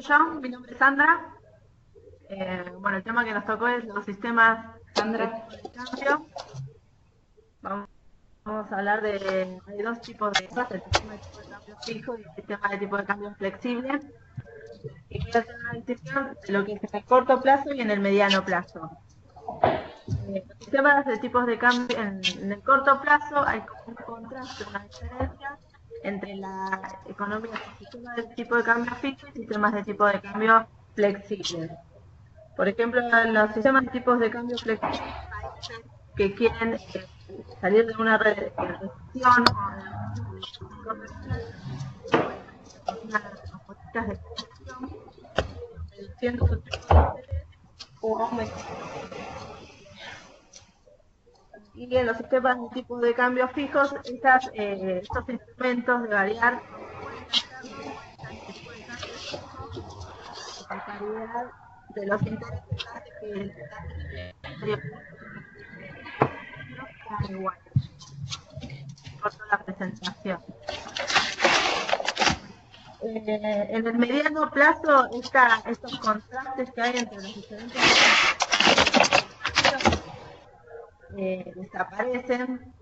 yo, mi nombre es Sandra. Bueno, el tema que nos tocó es los sistemas de cambio. Vamos a hablar de dos tipos de cosas, el sistema de tipo de cambio fijo y el sistema de tipo de cambio flexible. Y voy a hacer una distinción de lo que es en el corto plazo y en el mediano plazo. Los sistemas de tipos de cambio en el corto plazo hay como un contraste, una diferencia entre la economía con sistemas de tipo de cambio fijo y sistemas de tipo de cambio flexible. Por ejemplo, en los sistemas de tipos de cambio flexibles, países que quieren salir de una recesión o de una crisis comercial, con unas políticas de expansión, reduciendo los tipos de interés o aumentando. Y en los sistemas de tipos de cambio fijos, estos instrumentos de variar pueden hacerlo con el tipo de cambio fijo. La paridad de los intereses hace que el sean iguales. Corto la presentación. En el mediano plazo, estos contrastes que hay entre los diferentes desaparecen,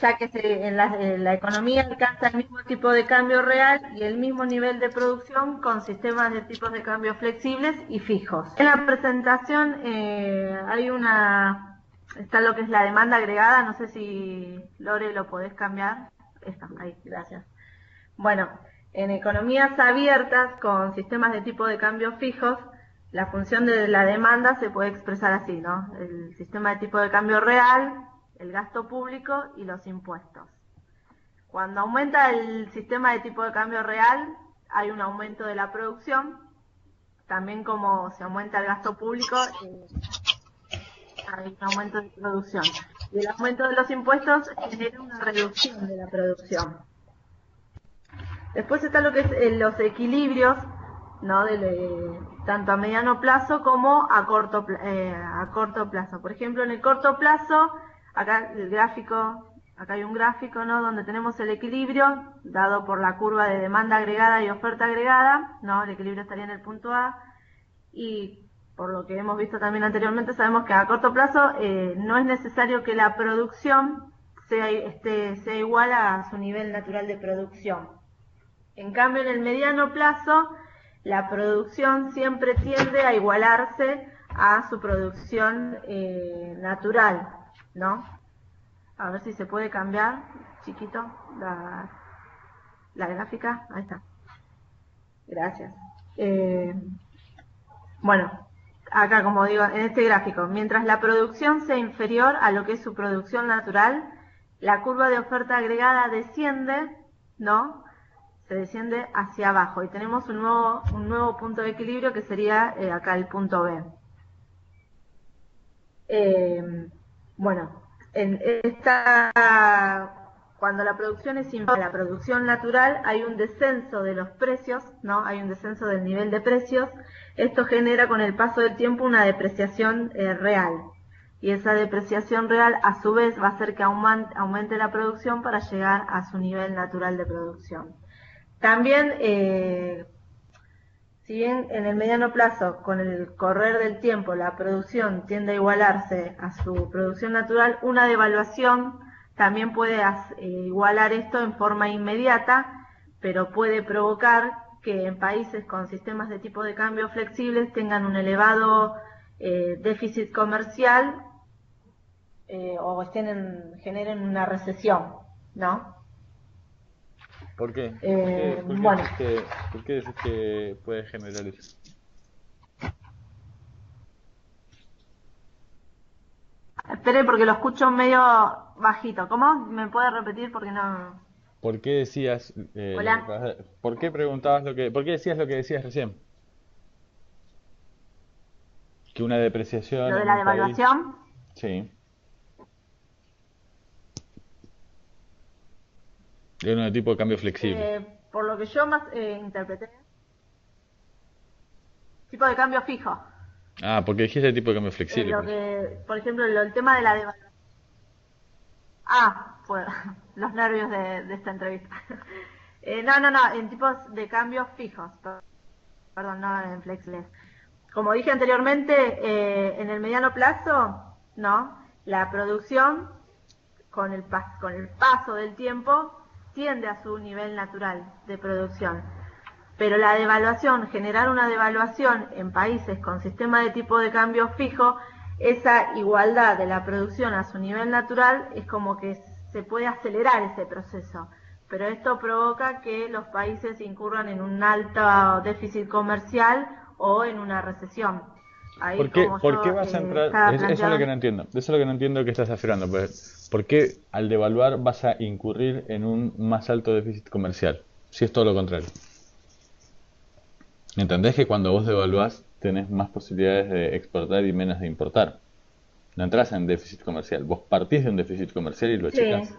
ya que en la economía alcanza el mismo tipo de cambio real y el mismo nivel de producción con sistemas de tipos de cambio flexibles y fijos. En la presentación está lo que es la demanda agregada, no sé si Lore lo podés cambiar. Ahí, gracias. Bueno, en economías abiertas con sistemas de tipo de cambio fijos, la función de la demanda se puede expresar así, ¿no? El sistema de tipo de cambio real, el gasto público y los impuestos. Cuando aumenta el sistema de tipo de cambio real, hay un aumento de la producción. También como se aumenta el gasto público, hay un aumento de producción. Y el aumento de los impuestos genera una reducción de la producción. Después está lo que es los equilibrios, ¿no? Tanto a mediano plazo como a corto plazo. Por ejemplo, en el corto plazo, acá hay un gráfico, ¿no? Donde tenemos el equilibrio dado por la curva de demanda agregada y oferta agregada, ¿no? El equilibrio estaría en el punto A, y por lo que hemos visto también anteriormente, sabemos que a corto plazo no es necesario que la producción sea igual a su nivel natural de producción. En cambio, en el mediano plazo, la producción siempre tiende a igualarse a su producción natural, ¿no? A ver si se puede cambiar, chiquito, la gráfica. Ahí está. Gracias. Bueno, acá como digo, en este gráfico, mientras la producción sea inferior a lo que es su producción natural, la curva de oferta agregada desciende, ¿no? Se desciende hacia abajo y tenemos un nuevo punto de equilibrio que sería acá el punto B. Bueno, cuando la producción es inferior a la producción natural, hay un descenso de los precios, ¿no? Hay un descenso del nivel de precios. Esto genera con el paso del tiempo una depreciación real. Y esa depreciación real, a su vez, va a hacer que aumente la producción para llegar a su nivel natural de producción. También, si bien en el mediano plazo, con el correr del tiempo, la producción tiende a igualarse a su producción natural, una devaluación también puede igualar esto en forma inmediata, pero puede provocar que en países con sistemas de tipo de cambio flexibles tengan un elevado déficit comercial o generen una recesión, ¿no? ¿Por qué? Bueno, ¿Por qué decís que puede generar eso? espere porque lo escucho medio bajito. ¿Cómo? ¿Me puede repetir? Porque no... ¿Por qué decías lo que Hola. ¿Por qué preguntabas por qué decías lo que decías recién? Que una depreciación Lo de en la un país, devaluación. sí, de un tipo de cambio flexible. Por lo que yo más interpreté, tipo de cambio fijo. Ah, porque dijiste tipo de cambio flexible, por eso. Por ejemplo, el tema de la devaluación. Ah, pues los nervios de esta entrevista. No, en tipos de cambios fijos. perdón, no en flexibles. Como dije anteriormente, en el mediano plazo, ¿no? La producción, con el paso del tiempo, tiende a su nivel natural de producción. Pero la devaluación, generar una devaluación en países con sistema de tipo de cambio fijo, esa igualdad de la producción a su nivel natural es como que se puede acelerar ese proceso. Pero esto provoca que los países incurran en un alto déficit comercial o en una recesión. Ahí como Por qué yo vas a entrar? estaba Eso es lo que planteando. no entiendo. Eso es lo que no entiendo que estás afirmando. Pues, ¿por qué al devaluar vas a incurrir en un más alto déficit comercial? Si es todo lo contrario. ¿Entendés que cuando vos devaluás tenés más posibilidades de exportar y menos de importar? No entras en déficit comercial. Vos partís de un déficit comercial y lo Sí, achicás.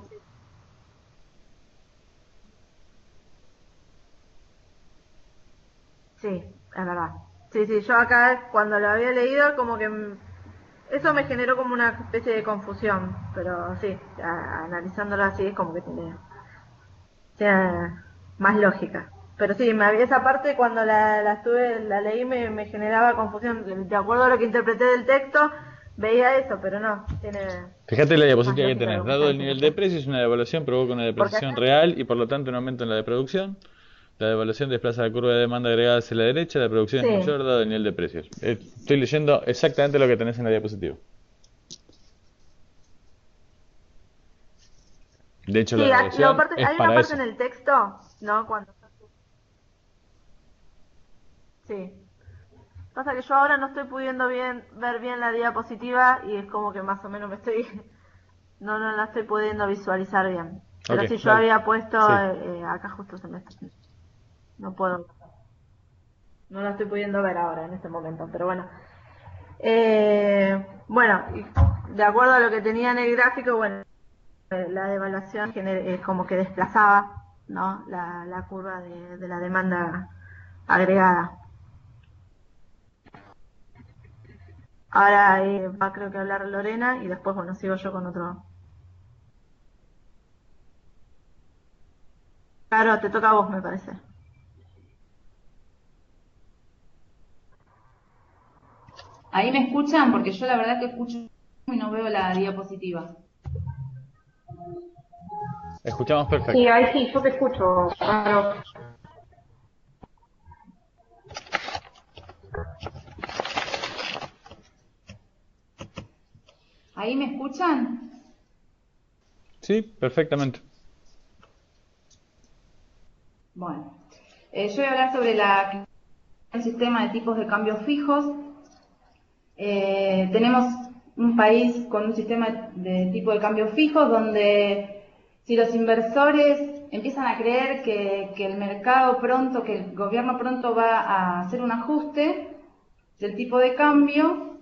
sí, es verdad. Sí, sí, yo acá cuando lo había leído como que eso me generó como una especie de confusión, pero sí, analizándolo así es como que tiene más lógica. Pero sí, esa parte cuando la leí me generaba confusión. De acuerdo a lo que interpreté del texto, veía eso, pero no, tiene Fíjate la más diapositiva que lógica lo tenés. que me Dado está el diciendo nivel de usted. precios, una devaluación provoca una Porque depreciación acá, real y por lo tanto un aumento en la de producción. La devaluación desplaza la curva de demanda agregada hacia la derecha, la producción es sí, mayor dado el nivel de precios. Estoy leyendo exactamente lo que tenés en la diapositiva. De hecho, la sí, devaluación es hay una para parte eso. en el texto, ¿no? Sí. Pasa que yo ahora no estoy pudiendo ver bien la diapositiva y es como que más o menos no la estoy pudiendo visualizar bien. Ok, Pero sí, yo dale. había puesto, Sí. acá justo no puedo, no la estoy pudiendo ver ahora en este momento, pero bueno. Bueno, de acuerdo a lo que tenía en el gráfico, bueno, la devaluación como que desplazaba, ¿no? La curva de la demanda agregada. Ahora va creo que a hablar Lorena y después, bueno, sigo yo con otro. Claro, te toca a vos, me parece. Ahí me escuchan porque yo la verdad que escucho y no veo la diapositiva. Escuchamos Sí, perfecto. ahí sí, yo te escucho, claro. ¿Ahí me escuchan? Sí, perfectamente. Bueno, yo voy a hablar sobre el sistema de tipos de cambios fijos. Tenemos un país con un sistema de tipo de cambio fijos donde si los inversores empiezan a creer que el mercado pronto, que el gobierno pronto va a hacer un ajuste del tipo de cambio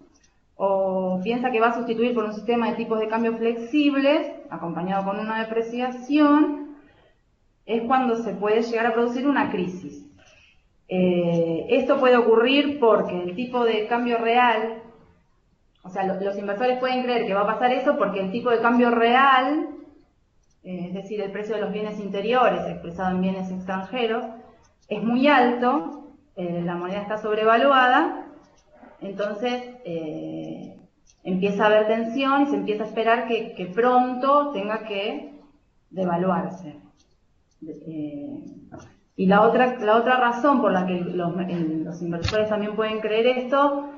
o piensa que va a sustituir por un sistema de tipos de cambio flexibles acompañado con una depreciación, es cuando se puede llegar a producir una crisis. Esto puede ocurrir porque el tipo de cambio real, o sea, los inversores pueden creer que va a pasar eso porque el tipo de cambio real, es decir, el precio de los bienes interiores expresado en bienes extranjeros, es muy alto, la moneda está sobrevaluada, entonces empieza a haber tensión y se empieza a esperar que pronto tenga que devaluarse. Y la otra razón por la que los inversores también pueden creer esto,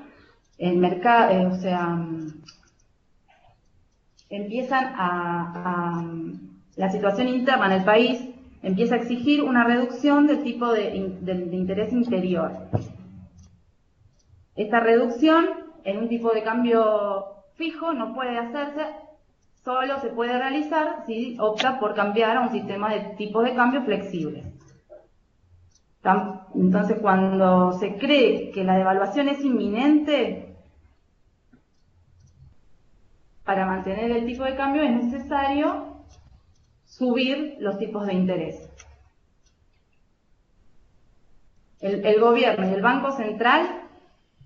el mercado, o sea, empiezan la situación interna en el país empieza a exigir una reducción del tipo de interés interior. Esta reducción en un tipo de cambio fijo no puede hacerse, solo se puede realizar si opta por cambiar a un sistema de tipos de cambio flexibles. Entonces, cuando se cree que la devaluación es inminente, para mantener el tipo de cambio es necesario subir los tipos de interés. El gobierno y el Banco Central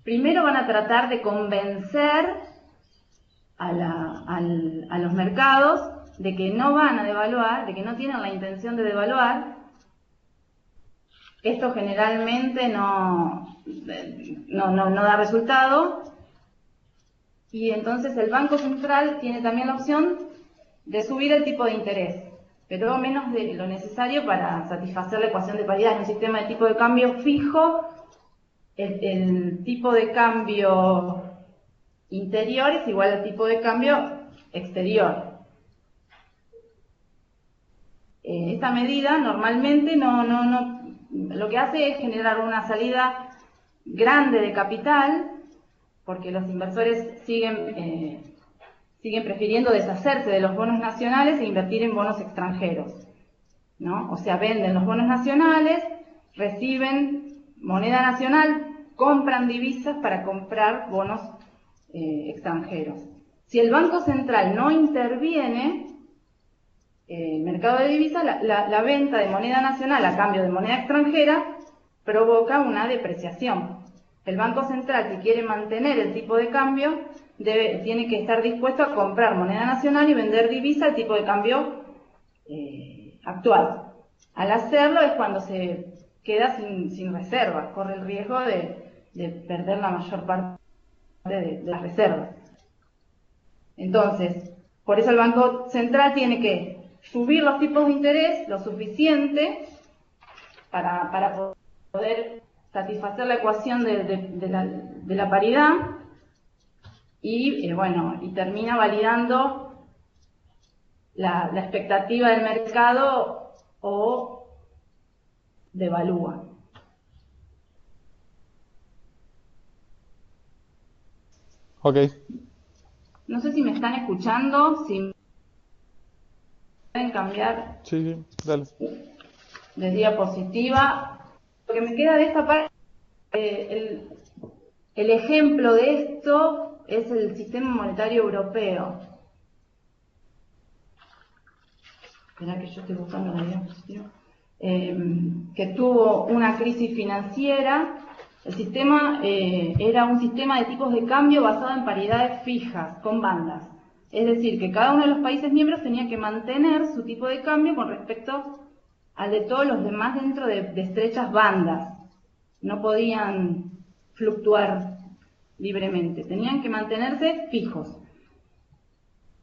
primero van a tratar de convencer a los mercados de que no van a devaluar, de que no tienen la intención de devaluar, Esto generalmente no da resultado, y entonces el Banco Central tiene también la opción de subir el tipo de interés, pero menos de lo necesario para satisfacer la ecuación de paridad. En un sistema de tipo de cambio fijo, el tipo de cambio interior es igual al tipo de cambio exterior. Esta medida normalmente lo que hace es generar una salida grande de capital, porque los inversores siguen prefiriendo deshacerse de los bonos nacionales e invertir en bonos extranjeros, ¿no? O sea, venden los bonos nacionales, reciben moneda nacional, compran divisas para comprar bonos extranjeros. Si el Banco Central no interviene, el mercado de divisas, la venta de moneda nacional a cambio de moneda extranjera provoca una depreciación. El Banco Central, si quiere mantener el tipo de cambio, tiene que estar dispuesto a comprar moneda nacional y vender divisa al tipo de cambio actual. Al hacerlo es cuando se queda sin reservas, corre el riesgo de perder la mayor parte de las reservas. Entonces, por eso el Banco Central tiene que subir los tipos de interés lo suficiente para poder satisfacer la ecuación de la paridad, y y termina validando la expectativa del mercado o devalúa. Ok. No sé si me están escuchando, si pueden cambiar Sí, dale. de diapositiva. Lo que me queda de esta parte, el ejemplo de esto es el sistema monetario europeo. Espera que yo estoy buscando la diapositiva. Que tuvo una crisis financiera. El sistema era un sistema de tipos de cambio basado en paridades fijas, con bandas. Es decir, que cada uno de los países miembros tenía que mantener su tipo de cambio con respecto al de todos los demás dentro de estrechas bandas. No podían fluctuar libremente, tenían que mantenerse fijos.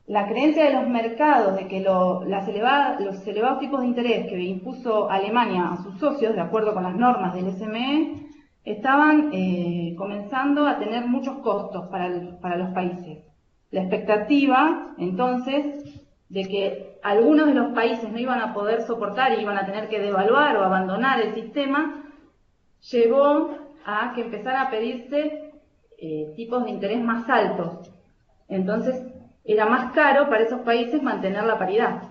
La creencia de los mercados de que los elevados tipos de interés que impuso Alemania a sus socios, de acuerdo con las normas del SME, estaban comenzando a tener muchos costos para los países. La expectativa, entonces, de que algunos de los países no iban a poder soportar y iban a tener que devaluar o abandonar el sistema, llevó a que empezara a pedirse tipos de interés más altos. Entonces, era más caro para esos países mantener la paridad.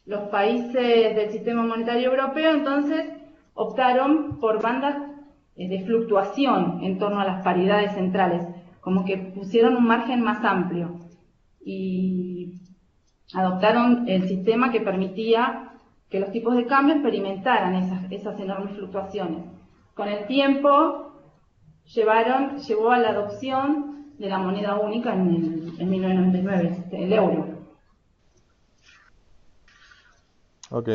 Los países del sistema monetario europeo, entonces, optaron por bandas de fluctuación en torno a las paridades centrales, como que pusieron un margen más amplio y adoptaron el sistema que permitía que los tipos de cambio experimentaran esas enormes fluctuaciones. Con el tiempo llevó a la adopción de la moneda única en 1999, el euro. Ok.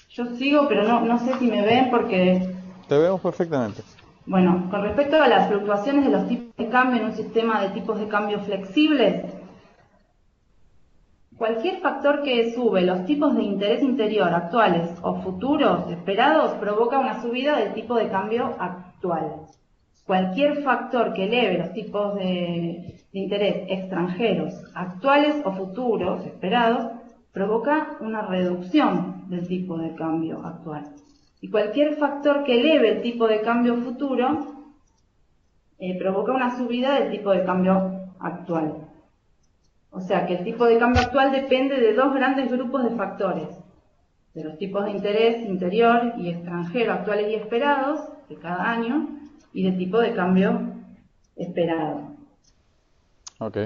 Yo sigo, pero no sé si me ven porque... Te vemos perfectamente. Bueno, con respecto a las fluctuaciones de los tipos de cambio en un sistema de tipos de cambio flexibles, cualquier factor que sube los tipos de interés interior actuales o futuros esperados provoca una subida del tipo de cambio actual. Cualquier factor que eleve los tipos de interés extranjeros actuales o futuros esperados provoca una reducción del tipo de cambio actual. Y cualquier factor que eleve el tipo de cambio futuro provoca una subida del tipo de cambio actual. O sea que el tipo de cambio actual depende de dos grandes grupos de factores: de los tipos de interés interior y extranjero actuales y esperados de cada año, y del tipo de cambio esperado. Ok.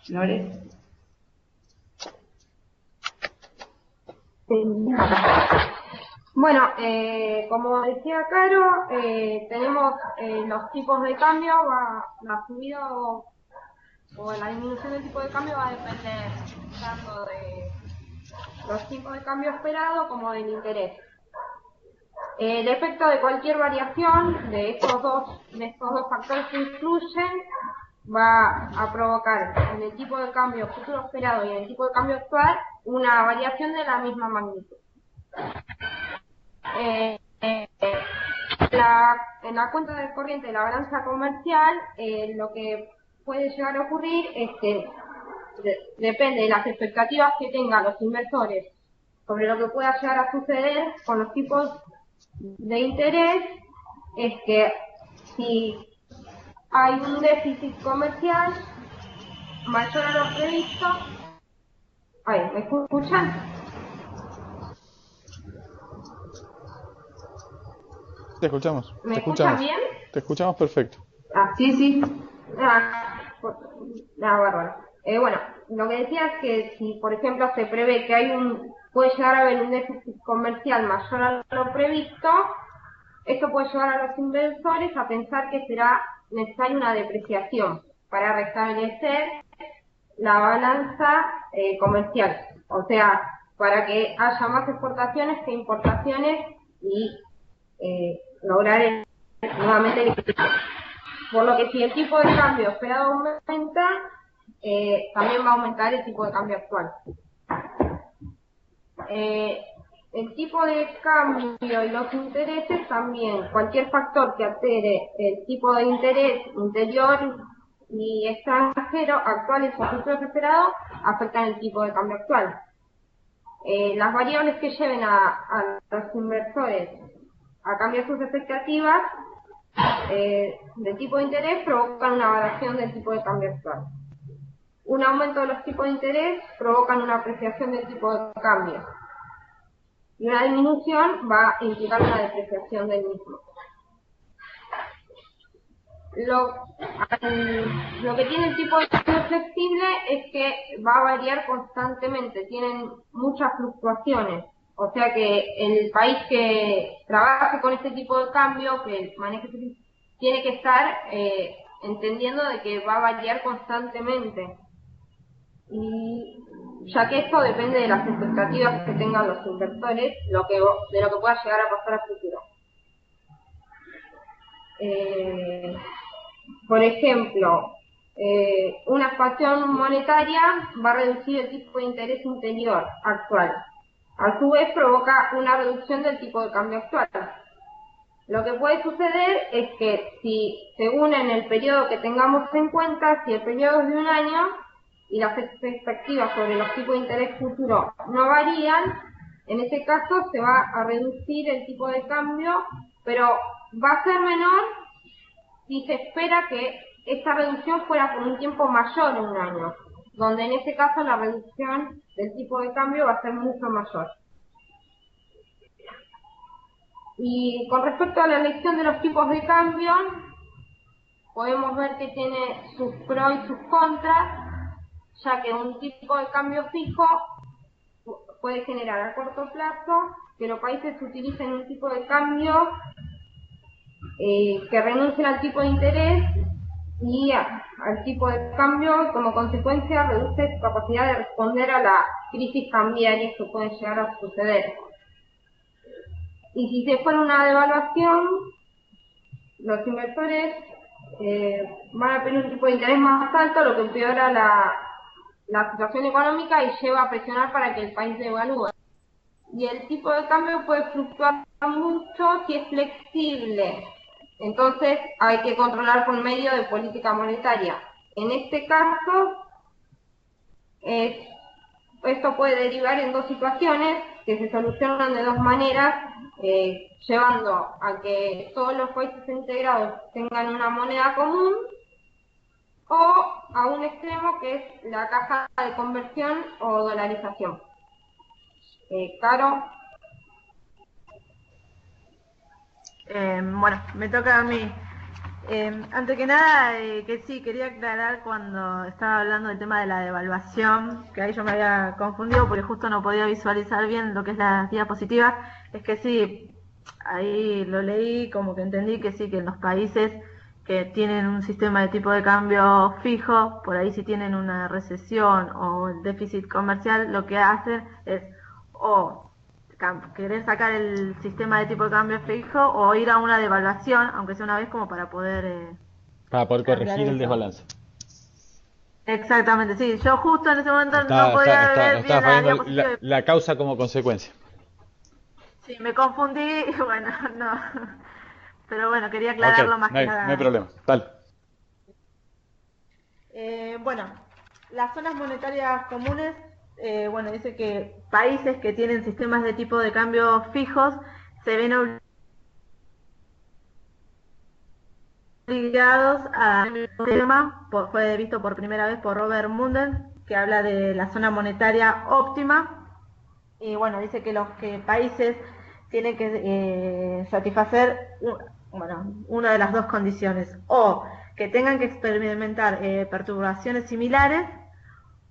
¿Lores? Bueno, como decía Caro, tenemos los tipos de cambio, ha subido o la disminución del tipo de cambio va a depender tanto de los tipos de cambio esperados como del interés. El efecto de cualquier variación de estos dos factores que influyen va a provocar en el tipo de cambio futuro esperado y en el tipo de cambio actual una variación de la misma magnitud. En la cuenta de corriente de la balanza comercial, lo que puede llegar a ocurrir es que depende de las expectativas que tengan los inversores sobre lo que pueda llegar a suceder con los tipos de interés, es que si hay un déficit comercial mayor a lo previsto. Ay, ¿me escuchan? Te escuchamos. ¿Me escuchan bien? Te escuchamos perfecto. Sí. Bárbaro. Bueno, lo que decía es que si, por ejemplo, se prevé que puede llegar a haber un déficit comercial mayor a lo previsto, esto puede llevar a los inversores a pensar que será necesaria una depreciación para restablecer la balanza comercial. O sea, para que haya más exportaciones que importaciones y lograr nuevamente el equilibrio. Por lo que si el tipo de cambio esperado aumenta, también va a aumentar el tipo de cambio actual. El tipo de cambio y los intereses también, cualquier factor que altere el tipo de interés interior y extranjero, actuales o futuros esperados, afectan el tipo de cambio actual. Las variables que lleven a los inversores a cambiar sus expectativas del tipo de interés provocan una variación del tipo de cambio actual. Un aumento de los tipos de interés provocan una apreciación del tipo de cambio. Y una disminución va a implicar una depreciación del mismo. Lo que tiene el tipo de cambio flexible es que va a variar constantemente, tienen muchas fluctuaciones. O sea que el país que trabaje con este tipo de cambio, que maneje, tiene que estar entendiendo de que va a variar constantemente. Y ya que esto depende de las expectativas que tengan los inversores, de lo que pueda llegar a pasar a futuro. Por ejemplo, una expansión monetaria va a reducir el tipo de interés interior actual. A su vez provoca una reducción del tipo de cambio actual. Lo que puede suceder es que si, según en el periodo que tengamos en cuenta, si el periodo es de un año y las expectativas sobre los tipos de interés futuros no varían, en ese caso se va a reducir el tipo de cambio, pero va a ser menor si se espera que esta reducción fuera por un tiempo mayor a un año, donde en ese caso la reducción del tipo de cambio va a ser mucho mayor. Y con respecto a la elección de los tipos de cambio, podemos ver que tiene sus pros y sus contras, ya que un tipo de cambio fijo puede generar a corto plazo que los países utilicen un tipo de cambio que renuncien al tipo de interés y al tipo de cambio, como consecuencia reduce su capacidad de responder a la crisis cambiaria que pueden llegar a suceder. Y si se fuera una devaluación, los inversores van a pedir un tipo de interés más alto, lo que empeora la situación económica y lleva a presionar para que el país devalúe. Y el tipo de cambio puede fluctuar mucho si es flexible. Entonces hay que controlar por medio de política monetaria. En este caso, esto puede derivar en dos situaciones que se solucionan de dos maneras, llevando a que todos los países integrados tengan una moneda común, o a un extremo que es la caja de conversión o dolarización. Caro. Bueno, me toca a mí. Antes que nada, que sí, quería aclarar cuando estaba hablando del tema de la devaluación, que ahí yo me había confundido porque justo no podía visualizar bien lo que es la diapositiva. Es que sí, ahí lo leí, como que entendí que sí, que en los países que tienen un sistema de tipo de cambio fijo, por ahí si tienen una recesión o el déficit comercial, lo que hacen es o querer sacar el sistema de tipo de cambio fijo o ir a una devaluación, aunque sea una vez como para poder cambiar corregir el eso. desbalance. Exactamente, sí. Yo justo en ese momento no podía ver bien la Estaba poniendo diapositiva. la causa como consecuencia. Sí, me confundí y bueno, no. Pero bueno, quería Ok, aclararlo más no que hay nada. problema. Dale. Bueno, las zonas monetarias comunes, bueno, dice que países que tienen sistemas de tipo de cambio fijos se ven obligados a un tema, fue visto por primera vez por Robert Munden, que habla de la zona monetaria óptima, y bueno, dice que los países tienen que satisfacer bueno, una de las dos condiciones, o que tengan que experimentar perturbaciones similares,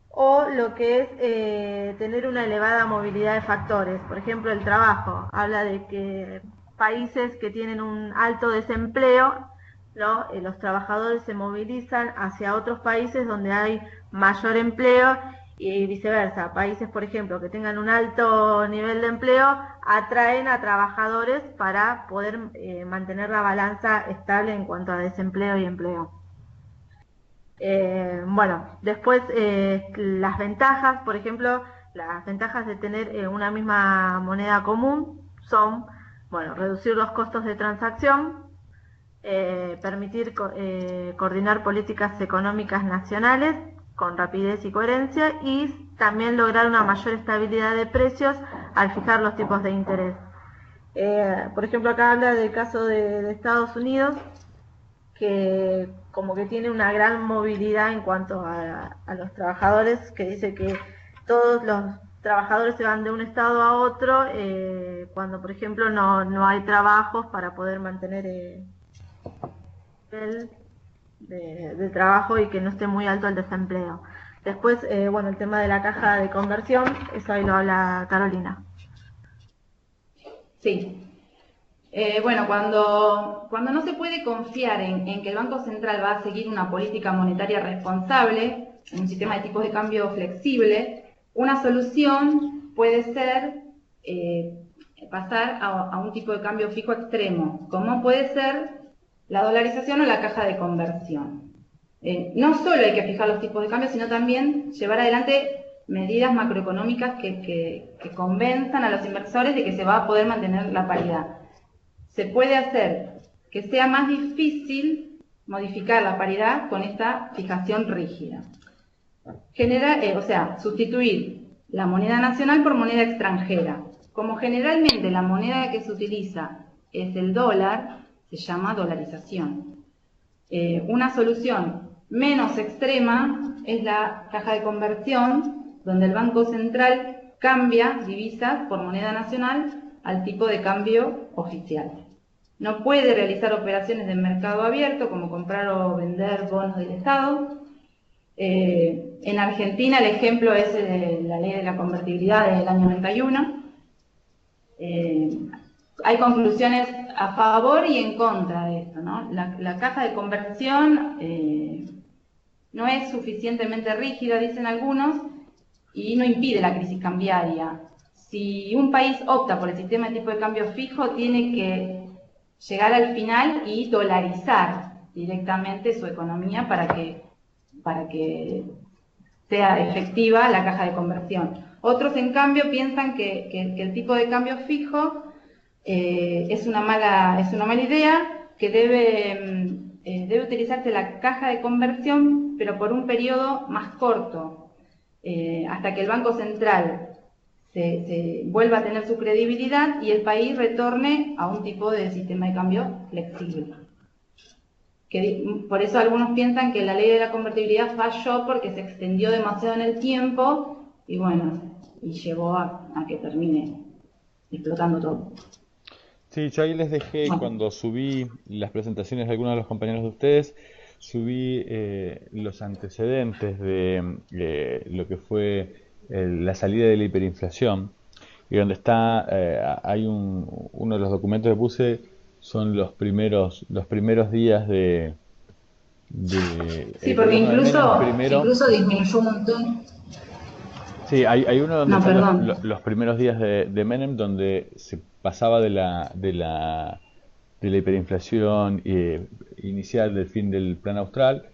o lo que es tener una elevada movilidad de factores. Por ejemplo, el trabajo. Habla de que países que tienen un alto desempleo, ¿no? Los trabajadores se movilizan hacia otros países donde hay mayor empleo y viceversa. Países, por ejemplo, que tengan un alto nivel de empleo, atraen a trabajadores para poder mantener la balanza estable en cuanto a desempleo y empleo. Bueno, después las ventajas, por ejemplo, las ventajas de tener una misma moneda común son, bueno, reducir los costos de transacción, permitir coordinar políticas económicas nacionales con rapidez y coherencia y también lograr una mayor estabilidad de precios al fijar los tipos de interés. Por ejemplo, acá habla del caso de Estados Unidos, que como que tiene una gran movilidad en cuanto a los trabajadores, que dice que todos los trabajadores se van de un estado a otro cuando, por ejemplo, no hay trabajos para poder mantener el de trabajo y que no esté muy alto el desempleo. Después, bueno, el tema de la caja de conversión, eso ahí lo habla Carolina. Sí. Bueno, cuando no se puede confiar en que el Banco Central va a seguir una política monetaria responsable, en un sistema de tipos de cambio flexible, una solución puede ser pasar a un tipo de cambio fijo extremo, como puede ser la dolarización o la caja de conversión. No solo hay que fijar los tipos de cambio, sino también llevar adelante medidas macroeconómicas que convenzan a los inversores de que se va a poder mantener la paridad. Se puede hacer que sea más difícil modificar la paridad con esta fijación rígida. O sea, sustituir la moneda nacional por moneda extranjera. Como generalmente la moneda que se utiliza es el dólar, se llama dolarización. Una solución menos extrema es la caja de conversión, donde el Banco Central cambia divisas por moneda nacional al tipo de cambio oficial. No puede realizar operaciones de mercado abierto, como comprar o vender bonos del Estado. En Argentina el ejemplo es la ley de la convertibilidad del año 91. Hay conclusiones a favor y en contra de esto, ¿no? La caja de conversión no es suficientemente rígida, dicen algunos, y no impide la crisis cambiaria. Si un país opta por el sistema de tipo de cambio fijo, tiene que llegar al final y dolarizar directamente su economía para que sea efectiva la caja de conversión. Otros, en cambio, piensan que el tipo de cambio fijo es una mala idea, que debe utilizarse la caja de conversión, pero por un periodo más corto, hasta que el Banco Central se vuelva a tener su credibilidad y el país retorne a un tipo de sistema de cambio flexible. Por eso algunos piensan que la ley de la convertibilidad falló porque se extendió demasiado en el tiempo y bueno, y llevó a que termine explotando todo. Sí, yo ahí les dejé, cuando subí las presentaciones de algunos de los compañeros de ustedes, subí los antecedentes de lo que fue la salida de la hiperinflación, y donde está, hay uno de los documentos que puse, son los primeros días de Sí, el porque gobierno de Menem primero. incluso disminuyó un montón. Sí, hay uno donde No, están perdón. los primeros días de Menem, donde se pasaba de la hiperinflación inicial del fin del plan austral,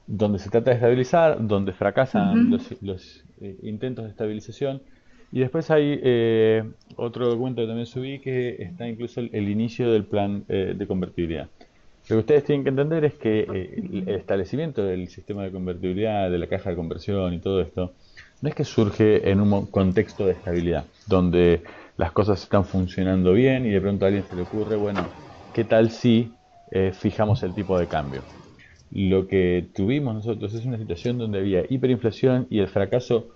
donde se trata de estabilizar, donde fracasan Ujú. los intentos de estabilización. Y después hay otro documento que también subí que está incluso el inicio del plan de convertibilidad. Lo que ustedes tienen que entender es que el establecimiento del sistema de convertibilidad, de la caja de conversión y todo esto, no es que surge en un contexto de estabilidad, donde las cosas están funcionando bien y de pronto a alguien se le ocurre, bueno, ¿qué tal si fijamos el tipo de cambio? Lo que tuvimos nosotros es una situación donde había hiperinflación y el fracaso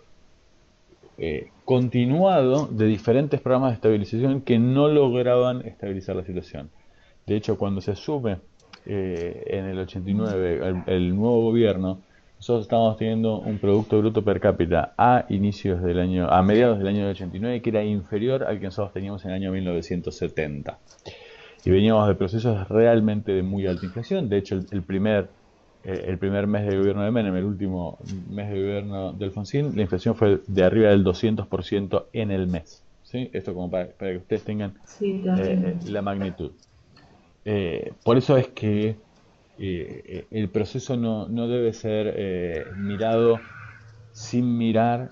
continuado de diferentes programas de estabilización que no lograban estabilizar la situación. De hecho, cuando se asume en el 89 el nuevo gobierno, nosotros estábamos teniendo un Producto Bruto Per cápita a mediados del año 89 que era inferior al que nosotros teníamos en el año 1970. Y veníamos de procesos realmente de muy alta inflación. De hecho, el primer mes de gobierno de Menem, el último mes de gobierno de Alfonsín, la inflación fue de arriba del 200% en el mes. ¿Sí? Esto como para que ustedes tengan Sí, terrible. la magnitud. Por eso es que el proceso no debe ser mirado sin mirar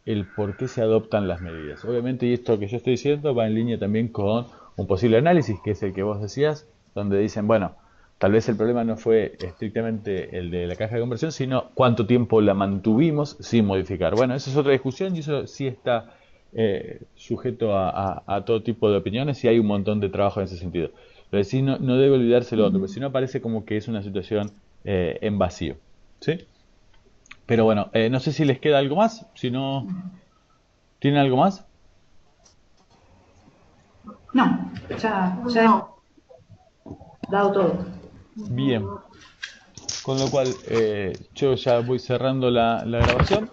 el por qué se adoptan las medidas. Obviamente, y esto que yo estoy diciendo va en línea también con un posible análisis, que es el que vos decías, donde dicen, bueno, tal vez el problema no fue estrictamente el de la caja de conversión, sino cuánto tiempo la mantuvimos sin modificar. Bueno, esa es otra discusión y eso sí está sujeto a todo tipo de opiniones y hay un montón de trabajo en ese sentido. Pero sí no debe olvidarse lo otro, porque si no parece como que es una situación en vacío. ¿Sí? Pero bueno, no sé si les queda algo más. Si no, ¿tienen algo más? No, ya hemos No. dado todo. Bien. Con lo cual, yo ya voy cerrando la grabación.